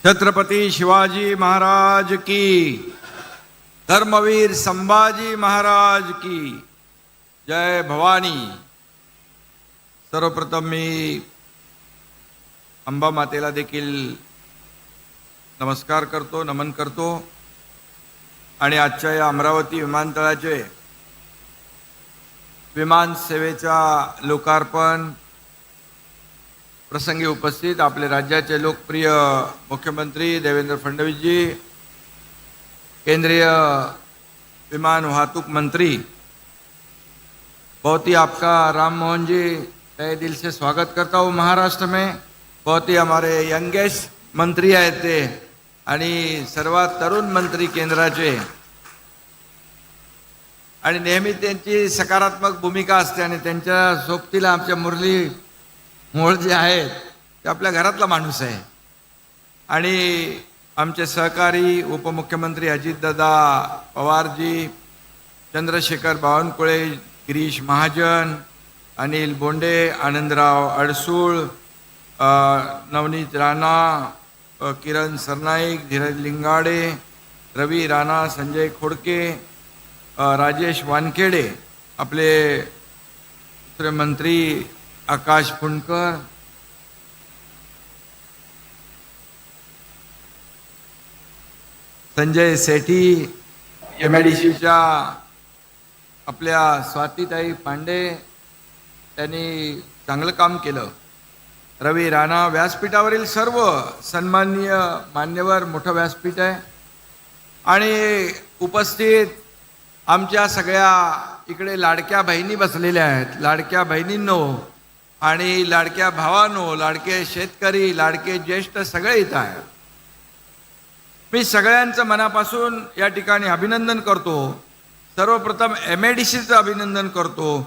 छत्रपती शिवाजी महाराज की, धर्मवीर संभाजी महाराज की जय भवानी। सर्वप्रथम मी अंबा मातेला देखील नमस्कार करतो, नमन करतो आणि आजच्या या अमरावती विमानतळाचे विमान सेवेचा लोकार्पण प्रसंगी उपस्थित आपले राज्याचे लोकप्रिय मुख्यमंत्री देवेंद्र फडणवीस जी, केंद्रीय विमान वाहतूक मंत्री, बहुत ही आपका राम मोहन जी तहे दिल से स्वागत करता हूँ महाराष्ट्र में। बहुत ही हमारे यंगेस्ट मंत्री आहेत ते आणि सर्वात तरुण मंत्री केंद्राचे आणि नेहमी त्यांची सकारात्मक भूमिका असते आणि त्यांच्या सोबतीला आमच्या मुरली मोळ जे आहेत ते आपल्या घरातला माणूस आहे आणि आमचे सहकारी उपमुख्यमंत्री अजितदादा पवारजी, चंद्रशेखर बावनकुळे, गिरीश महाजन, अनिल बोंडे, आनंदराव अडसूळ, नवनीत राणा, किरण सरनाईक, धीरज लिंगाडे, रवी राणा, संजय खोडके, राजेश वानखेडे, आपले दुसरे मंत्री आकाश फुंडकर, संजय सेठी, MIDCच्या आपल्या स्वातीताई पांडे, त्यांनी चांगलं काम केलं। रवी राणा, व्यासपीठावरील सर्व सन्माननीय मान्यवर, मोठं व्यासपीठ आहे आणि उपस्थित आमच्या सगळ्या इकडे लाडक्या बहिणी बसलेल्या आहेत। लाडक्या बहिणींनो आणि लाडक्या भावांनो, लाडके शेतकरी, लाडके ज्येष्ठ सगळे इथं आहेत। मी सगळ्यांचं मनापासून या ठिकाणी अभिनंदन करतो। सर्वप्रथम MIDCचं अभिनंदन करतो,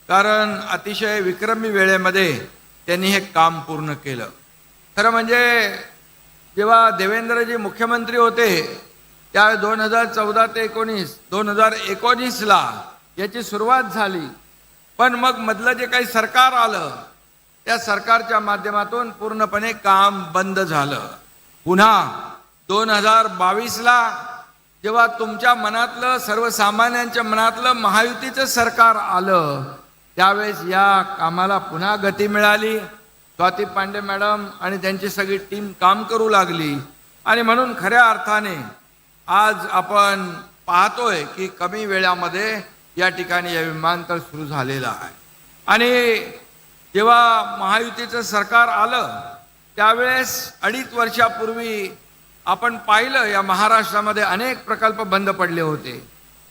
कारण अतिशय विक्रमी वेळेमध्ये त्यांनी हे काम पूर्ण केलं। खरं म्हणजे जेव्हा देवेंद्रजी मुख्यमंत्री होते त्या 2014 ते 2019ला याची सुरुवात झाली, पण मग मधलं जे काही सरकार आलं त्या सरकारच्या माध्यमातून पूर्णपणे काम बंद झालं। पुन्हा 2022ला जेव्हा तुमच्या मनातलं, सर्वसामान्यांच्या मनातलं महायुतीचं सरकार आलं त्यावेळेस या कामाला पुन्हा गती मिळाली। स्वाती पांडे मॅडम आणि त्यांची सगळी टीम काम करू लागली आणि म्हणून खऱ्या अर्थाने आज आपण पाहतोय की कमी वेळामध्ये या ठिकाणी हे विमानतळ सुरू झालेलं आहे। आणि जेव्हा महायुतीचं सरकार आलं त्यावेळेस 2.5 वर्षापूर्वी आपण पाहिलं या महाराष्ट्रामध्ये अनेक प्रकल्प बंद पडले होते,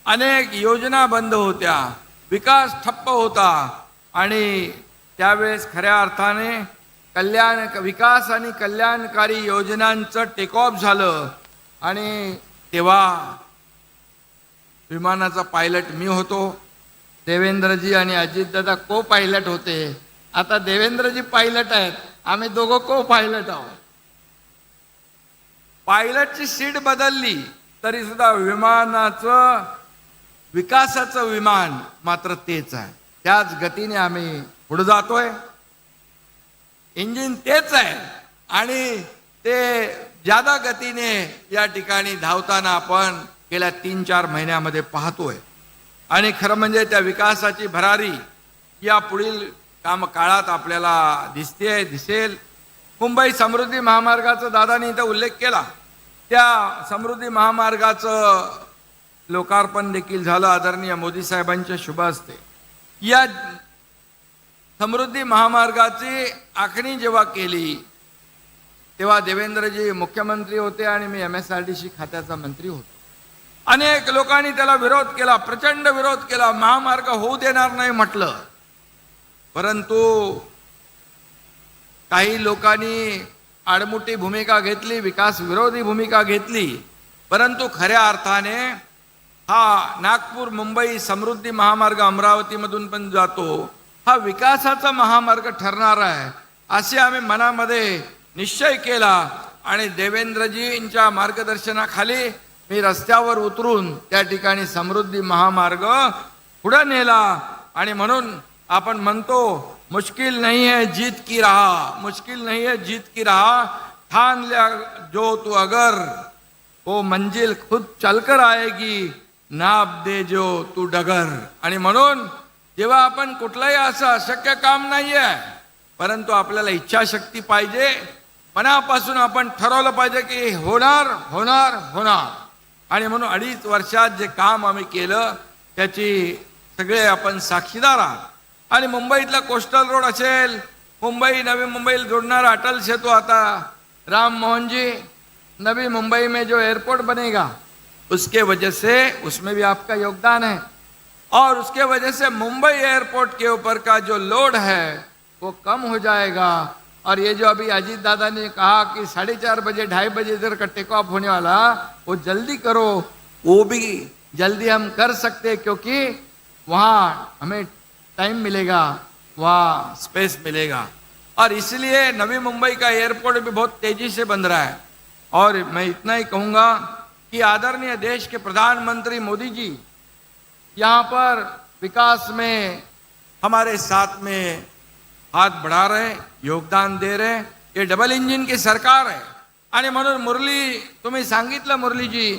अनेक योजना बंद होत्या, विकास ठप्प होता आणि त्यावेळेस खऱ्या अर्थाने विकास आणि कल्याणकारी योजनांचं टेक ऑफ झालं आणि तेव्हा विमानाचा पायलट मी होतो, देवेंद्रजी आणि अजितदादा को पायलट होते। आता देवेंद्रजी पायलट आहेत, आम्ही दोघं को पायलट आहोत। पायलटची सीट बदलली तरी सुद्धा विमानाचं विकासाचं विमान मात्र तेच आहे, त्याच गतीने आम्ही पुढे जातोय। इंजिन तेच आहे आणि ते ज्यादा गतीने या ठिकाणी धावताना आपण गेल्या 3-4 महिन्यामध्ये पाहतोय आणि खरं म्हणजे त्या विकासाची भरारी या पुढील काळात आपल्याला दिसेल। मुंबई समृद्धी महामार्गाचा दादांनी इथं उल्लेख केला, त्या समृद्धी महामार्गाचं लोकार्पण देखील झालं आदरणीय मोदी साहेबांच्या शुभ हस्ते। या समृद्धी महामार्गाची आखणी जेव्हा केली तेव्हा देवेंद्रजी मुख्यमंत्री होते आणि मी MSRDC खात्याचा मंत्री होतो। अनेक लोकांनी त्याला विरोध केला, प्रचंड विरोध केला, महामार्ग होऊ देणार नाही म्हटलं, परंतु काही लोकांनी आडमुठी भूमिका घेतली, विकास विरोधी भूमिका घेतली, परंतु खऱ्या अर्थाने हा नागपूर मुंबई समृद्धी महामार्ग अमरावतीमधून पण जातो, हा विकासाचा महामार्ग ठरणार आहे असे आम्ही मनामध्ये निश्चय केला आणि देवेंद्रजींच्या मार्गदर्शनाखाली मी रस्त्यावर उतरून त्या ठिकाणी समृद्धी महामार्ग पुढे नेला आणि म्हणून आपण म्हणतो मुश्किल नहीं है जीत की राह, मुश्किल नहीं है जीत की राह, ठान लिया जो तू अगर, वो मंजिल खुद चलकर आएगी, नाप दे जो तू डगर. आणि म्हणून जेव्हा आपण कुठलाही असं अशक्य काम नाहीये, परंतु आपल्याला इच्छाशक्ती पाहिजे, मनापासून आपण ठरवलं पाहिजे की होणार होणार होणार. आणि म्हणून 2.5 वर्षात जे काम आम्ही केलं त्याची सगळे आपण साक्षीदार आहात. आणि मुंबईतला कोस्टल रोड असेल, मुंबई नवी मुंबईला जोड़नारा अटल सेतु आता, राम मोहन जी, नवी मुंबई में जो एयरपोर्ट बनेगा उसके वजह से उसमें भी आपका योगदान है. और उसके वजह से मुंबई एयरपोर्ट के ऊपर का जो लोड है वो कम हो जाएगा. और ये जो अभी अजीत दादा ने कहा कि 4:30 बजे 2:30 बजे इधर का टेक ऑफ होने वाला, वो जल्दी करो, वो भी जल्दी हम कर सकते, क्योंकि वहाँ हमें टाइम मिलेगा, वहाँ स्पेस मिलेगा. और इसलिए नवी मुंबई का एयरपोर्ट भी बहुत तेजी से बन रहा है. और मैं इतना ही कहूँगा कि आदरणीय देश के प्रधानमंत्री मोदी जी यहाँ पर विकास में हमारे साथ में हाथ बढ़ा रहे, योगदान दे रहे. ये डबल इंजिन की सरकार आहे. आणि म्हणून मुरली, तुम्ही सांगितलं मुरलीजी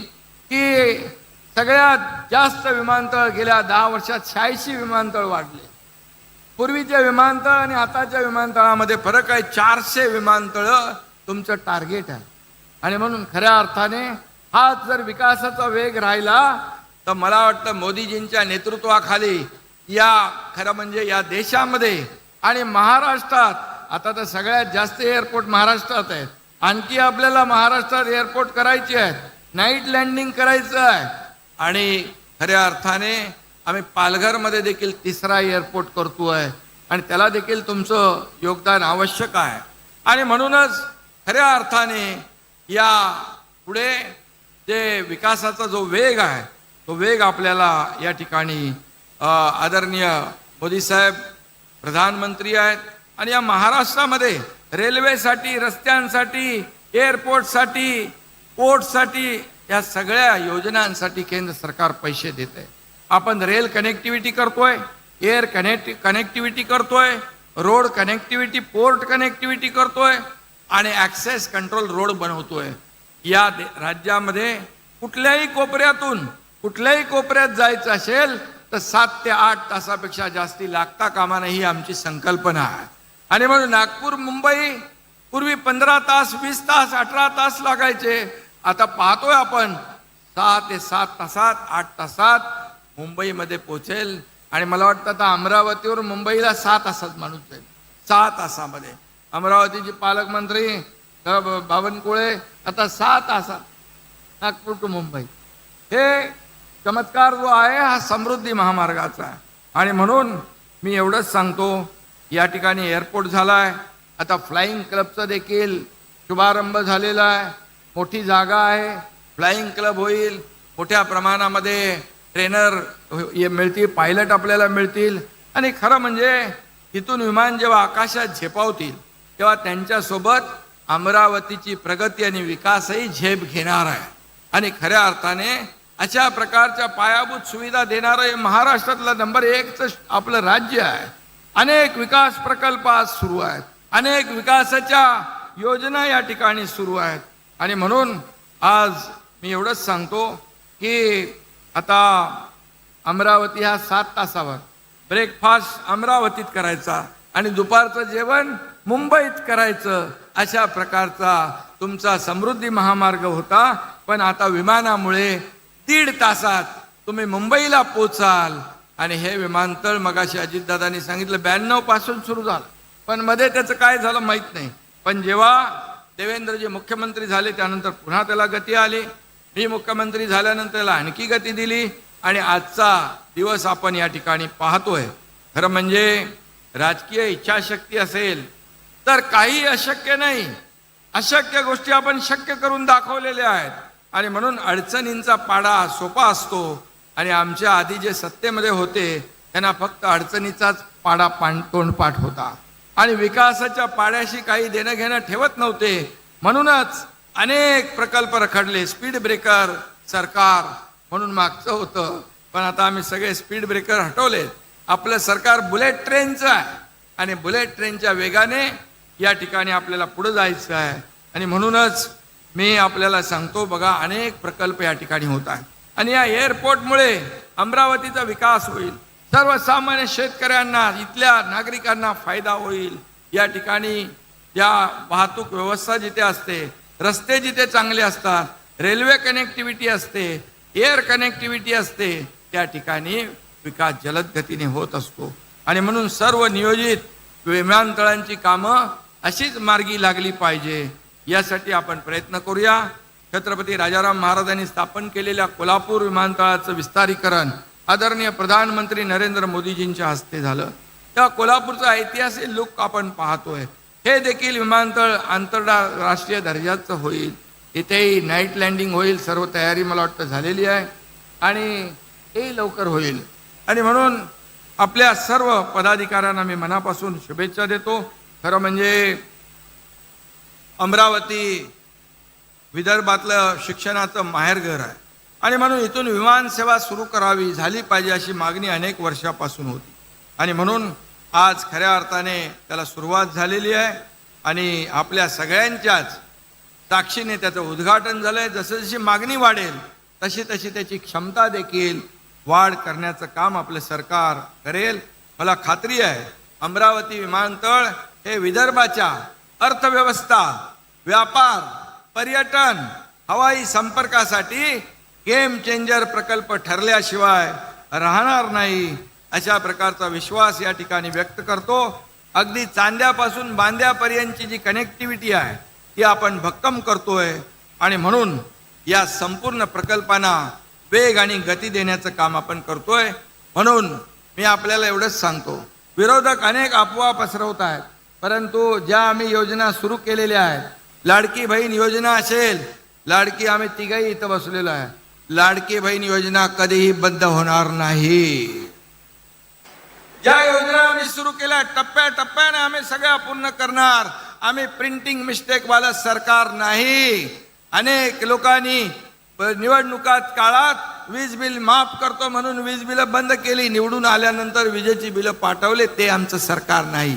की सगळ्यात जास्त विमानतळ गेल्या 10 वर्षात 86 विमानतळ वाढले. पूर्वीच्या विमानतळ आणि आताच्या विमानतळामध्ये फरक आहे. 400 विमानतळ तुमचं टार्गेट आहे. आणि म्हणून खऱ्या अर्थाने हाच जर विकासाचा वेग राहिला तर मला वाटतं मोदीजींच्या नेतृत्वाखाली या खरं म्हणजे या देशामध्ये आणि महाराष्ट्रात, आता तर सगळ्यात जास्त एअरपोर्ट महाराष्ट्रात आहेत, आणखी आपल्याला महाराष्ट्रात एअरपोर्ट करायचे आहेत, नाईट लँडिंग करायचं आहे. आणि खऱ्या अर्थाने आम्ही पालघरमध्ये देखील 3रा एअरपोर्ट करतोय आणि त्याला देखील तुमचं योगदान आवश्यक आहे. आणि म्हणूनच खऱ्या अर्थाने या पुढे जे विकासाचा जो वेग आहे तो वेग आपल्याला या ठिकाणी आदरणीय मोदी साहेब प्रधानमंत्री आहेत. आणि या महाराष्ट्रामध्ये रेल्वेसाठी, रस्त्यांसाठी, एअरपोर्टसाठी, पोर्टसाठी, या सगळ्या योजनांसाठी केंद्र सरकार पैसे देते. आपण रेल कनेक्टिव्हिटी करतोय, एअर कनेक्टिव्हिटी करतोय, रोड कनेक्टिव्हिटी, पोर्ट कनेक्टिव्हिटी करतोय आणि ॲक्सेस कंट्रोल रोड बनवतोय. या राज्यामध्ये कुठल्याही कोपऱ्यातून कुठल्याही कोपऱ्यात जायचं असेल तर 7 ते 8 तासापेक्षा जास्ती लागता कामा नये, ही आमची संकल्पना आहे. आणि म्हणून नागपूर मुंबई पूर्वी 15 तास, 20 तास, 18 तास लागायचे. आता पाहतोय आपण 6 ते 7 तासात, 8 तासात मुंबईमध्ये पोहोचेल. आणि मला वाटतं आता अमरावतीवर मुंबईला 6 तासात माणूस जाईल. 6 तासामध्ये अमरावतीचे पालकमंत्री बावनकुळे आता 6 तासात नागपूर टू मुंबई. हे चमत्कार जो आहे हा समृद्धी महामार्गाचा आहे. आणि म्हणून मी एवढंच सांगतो, या ठिकाणी एअरपोर्ट झाला आहे, आता फ्लाइंग क्लबचा देखील शुभारंभ झालेला आहे. मोठी जागा आहे, फ्लाइंग क्लब होईल, मोठ्या प्रमाणामध्ये ट्रेनर मिळतील, पायलट आपल्याला मिळतील. आणि खरं म्हणजे इथून विमान जेव्हा आकाशात झेपावतील तेव्हा त्यांच्यासोबत अमरावतीची प्रगती आणि विकासही झेप घेणार आहे. आणि खऱ्या अर्थाने अशा प्रकारच्या पायाभूत सुविधा देणारं हे महाराष्ट्रातलं नंबर 1चं आपलं राज्य आहे. अनेक विकास प्रकल्प आज सुरू आहेत, अनेक विकासाच्या योजना या ठिकाणी सुरू आहेत. आणि म्हणून आज मी एवढंच सांगतो की आता अमरावती हा 7 तासावर, ब्रेकफास्ट अमरावतीत करायचा आणि दुपारचं जेवण मुंबईत करायचं, अशा प्रकारचा तुमचा समृद्धी महामार्ग होता. पण आता विमानामुळे 1.5 तासात तुम्ही मुंबईला पोचाल. आणि हे विमानतळ मगाशी अजितदादांनी सांगितलं 92 पासून सुरू झालं, पण मध्ये त्याचं काय झालं माहीत नाही. पण जेव्हा देवेंद्रजी मुख्यमंत्री झाले त्यानंतर पुन्हा त्याला गती आली, मी मुख्यमंत्री झाल्यानंतर त्याला आणखी गती दिली. आणि आजचा दिवस आपण या ठिकाणी पाहतोय. खरं म्हणजे राजकीय इच्छाशक्ती असेल तर काही अशक्य नाही. अशक्य गोष्टी आपण शक्य करून दाखवलेल्या आहेत. आणि म्हणून अडचणींचा पाडा सोपा असतो. आणि आमच्या आधी जे सत्तेमध्ये होते त्यांना फक्त अडचणीचाच पाडा तोंडपाठ होता आणि विकासाच्या पाड्याशी काही देणं घेणं ठेवत नव्हते. म्हणूनच अनेक प्रकल्प रखडले. स्पीड ब्रेकर सरकार म्हणून मागचं होतं, पण आता आम्ही सगळे स्पीड ब्रेकर हटवले. आपलं सरकार बुलेट ट्रेनचं आहे आणि बुलेट ट्रेनच्या वेगाने या ठिकाणी आपल्याला पुढे जायचं आहे. आणि आणि म्हणूनच मी आपल्याला सांगतो, बघा अनेक प्रकल्प या ठिकाणी होत आहेत आणि या एअरपोर्टमुळे अमरावतीचा विकास होईल, सर्वसामान्य शेतकऱ्यांना, इथल्या नागरिकांना फायदा होईल. या ठिकाणी या वाहतूक व्यवस्था जिथे असते, रस्ते जिथे चांगले असतात, रेल्वे कनेक्टिव्हिटी असते, एअर कनेक्टिव्हिटी असते, त्या ठिकाणी विकास जलद गतीने होत असतो. आणि म्हणून सर्व नियोजित विमानतळांची कामं अशीच मार्गी लागली पाहिजे, यासाठी आपण प्रयत्न करूया. छत्रपती राजाराम महाराजांनी स्थापन केलेल्या कोल्हापूर विमानतळाचं विस्तारीकरण आदरणीय प्रधानमंत्री नरेंद्र मोदीजींच्या हस्ते झालं. त्या कोल्हापूरचा ऐतिहासिक लुक आपण पाहतोय. हे देखील विमानतळ आंतरराष्ट्रीय दर्जाचं होईल. इथेही नाईट लँडिंग होईल. सर्व तयारी मला वाटतं झालेली आहे आणि हे लवकर होईल. आणि म्हणून आपल्या सर्व पदाधिकाऱ्यांना मी मनापासून शुभेच्छा देतो. खरं म्हणजे अमरावती विदर्भातलं शिक्षणाचं माहेरघर आहे आणि म्हणून इथून विमानसेवा सुरू करावी, झाली पाहिजे अशी मागणी अनेक वर्षापासून होती. आणि म्हणून आज खऱ्या अर्थाने त्याला सुरुवात झालेली आहे आणि आपल्या सगळ्यांच्याच साक्षीने त्याचं उद्घाटन झालं आहे. जसं जशी मागणी वाढेल तशी तशी त्याची क्षमता देखील वाढ करण्याचं काम आपलं सरकार करेल. मला खात्री आहे अमरावती विमानतळ हे विदर्भाच्या अर्थव्यवस्था, व्यापार, पर्यटन, हवाई संपर्कासाठी गेम चेंजर प्रकल्प ठरल्याशिवाय राहणार नाही, अशा प्रकारचा विश्वास या ठिकाणी व्यक्त करतो. अगदी चांद्यापासून बांद्यापर्यंतची जी कनेक्टिव्हिटी आहे ती आपण भक्कम करतोय आणि म्हणून या संपूर्ण प्रकल्पांना वेग आणि गती देण्याचं काम आपण करतोय. म्हणून मी आपल्याला एवढंच सांगतो, विरोधक अनेक अफवा पसरवत आहेत, परंतु ज्या आम्ही योजना सुरू केलेल्या आहेत, लाडकी बहीण योजना असेल, लाडकी आम्ही तिघही इथं बसलेलो आहे, लाडकी बहीण योजना कधीही बंद होणार नाही. ज्या योजना आम्ही सुरू केल्या टप्प्याटप्प्याने आम्ही सगळ्या पूर्ण करणार. आम्ही प्रिंटिंग मिस्टेक वाला सरकार नाही. अनेक लोकांनी निवडणुकात काळात वीज बिल माफ करतो म्हणून वीज बिल बंद केली, निवडून आल्यानंतर विजेची बिलं पाठवले. ते आमचं सरकार नाही,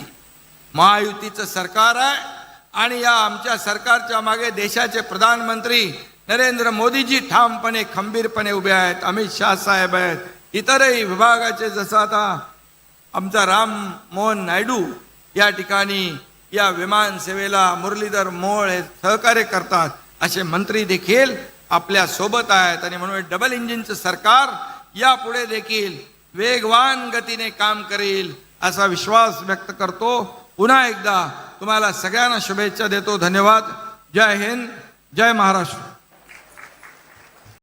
महायुतीचं सरकार आहे. आणि या आमच्या सरकारच्या मागे देशाचे प्रधानमंत्री नरेंद्र मोदीजी ठामपणे खंबीरपणे उभे आहेत. अमित शाह साहेब आहेत, इतरही विभागाचे, जसं आता आमचा राम मोहन नायडू या ठिकाणी या विमान सेवेला मुरलीधर मोहोळ हे सहकार्य करतात, असे मंत्री देखील आपल्या सोबत आहेत. आणि म्हणून डबल इंजिनचं सरकार यापुढे देखील वेगवान गतीने काम करेल असा विश्वास व्यक्त करतो. पुन्हा एकदा तुम्हाला सगळ्यांना शुभेच्छा देतो. धन्यवाद. जय हिंद, जय महाराष्ट्र.